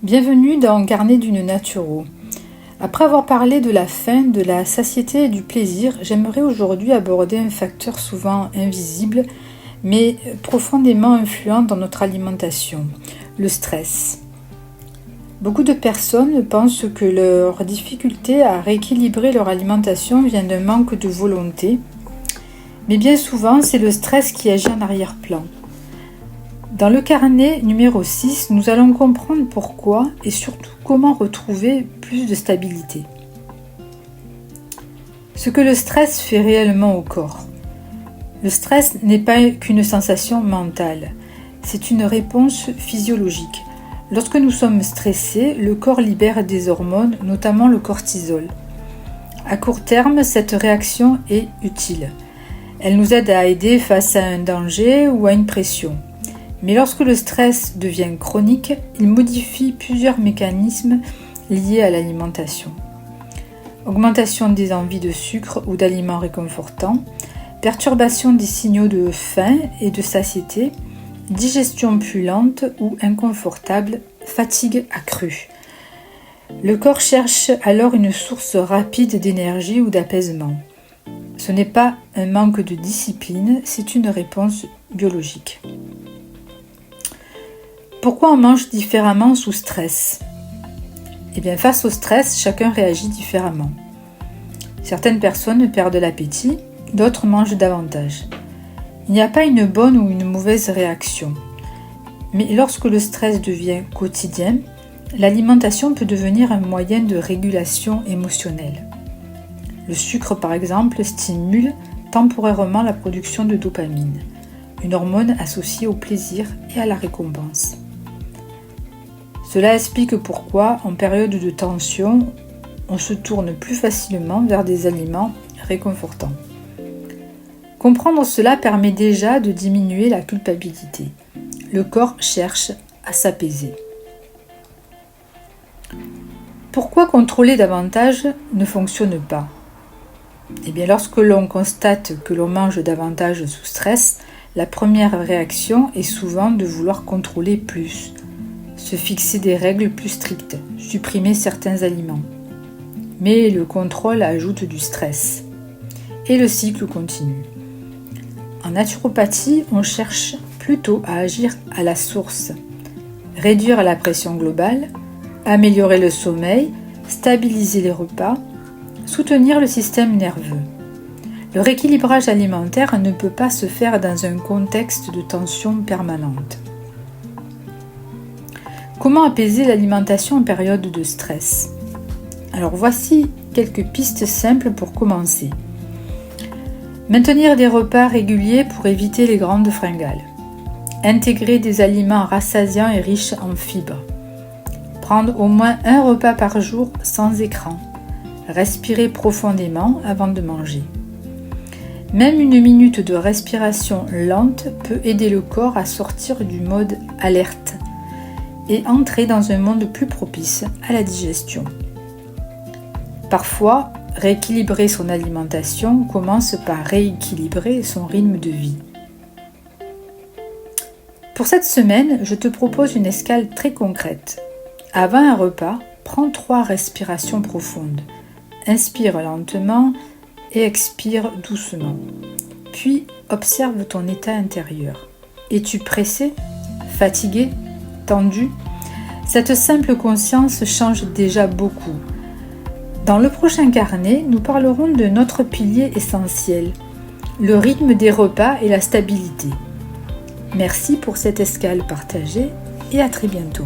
Bienvenue dans Carnet d'une naturo. Après avoir parlé de la faim, de la satiété et du plaisir, j'aimerais aujourd'hui aborder un facteur souvent invisible, mais profondément influent dans notre alimentation, le stress. Beaucoup de personnes pensent que leur difficulté à rééquilibrer leur alimentation vient d'un manque de volonté, mais bien souvent c'est le stress qui agit en arrière-plan. Dans le carnet numéro 6, nous allons comprendre pourquoi et surtout comment retrouver plus de stabilité. Ce que le stress fait réellement au corps. Le stress n'est pas qu'une sensation mentale, c'est une réponse physiologique. Lorsque nous sommes stressés, le corps libère des hormones, notamment le cortisol. À court terme, cette réaction est utile. Elle nous aide à aider face à un danger ou à une pression. Mais lorsque le stress devient chronique, il modifie plusieurs mécanismes liés à l'alimentation. Augmentation des envies de sucre ou d'aliments réconfortants, perturbation des signaux de faim et de satiété, digestion plus lente ou inconfortable, fatigue accrue. Le corps cherche alors une source rapide d'énergie ou d'apaisement. Ce n'est pas un manque de discipline, c'est une réponse biologique. Pourquoi on mange différemment sous stress ? Face au stress, chacun réagit différemment. Certaines personnes perdent l'appétit, d'autres mangent davantage. Il n'y a pas une bonne ou une mauvaise réaction. Mais lorsque le stress devient quotidien, l'alimentation peut devenir un moyen de régulation émotionnelle. Le sucre, par exemple, stimule temporairement la production de dopamine, une hormone associée au plaisir et à la récompense. Cela explique pourquoi, en période de tension, on se tourne plus facilement vers des aliments réconfortants. Comprendre cela permet déjà de diminuer la culpabilité. Le corps cherche à s'apaiser. Pourquoi contrôler davantage ne fonctionne pas ? Lorsque l'on constate que l'on mange davantage sous stress, la première réaction est souvent de vouloir contrôler plus. Se fixer des règles plus strictes, supprimer certains aliments. Mais le contrôle ajoute du stress. Et le cycle continue. En naturopathie, on cherche plutôt à agir à la source. Réduire la pression globale, améliorer le sommeil, stabiliser les repas, soutenir le système nerveux. Le rééquilibrage alimentaire ne peut pas se faire dans un contexte de tension permanente. Comment apaiser l'alimentation en période de stress ? Alors voici quelques pistes simples pour commencer. Maintenir des repas réguliers pour éviter les grandes fringales. Intégrer des aliments rassasiants et riches en fibres. Prendre au moins un repas par jour sans écran. Respirer profondément avant de manger. Même une minute de respiration lente peut aider le corps à sortir du mode alerte et entrer dans un monde plus propice à la digestion. Parfois, rééquilibrer son alimentation commence par rééquilibrer son rythme de vie. Pour cette semaine, je te propose une escale très concrète. Avant un repas, prends 3 respirations profondes. Inspire lentement et expire doucement. Puis, observe ton état intérieur. Es-tu pressé, fatigué, tendu ? Cette simple conscience change déjà beaucoup. Dans le prochain carnet, nous parlerons de notre pilier essentiel, le rythme des repas et la stabilité. Merci pour cette escale partagée et à très bientôt.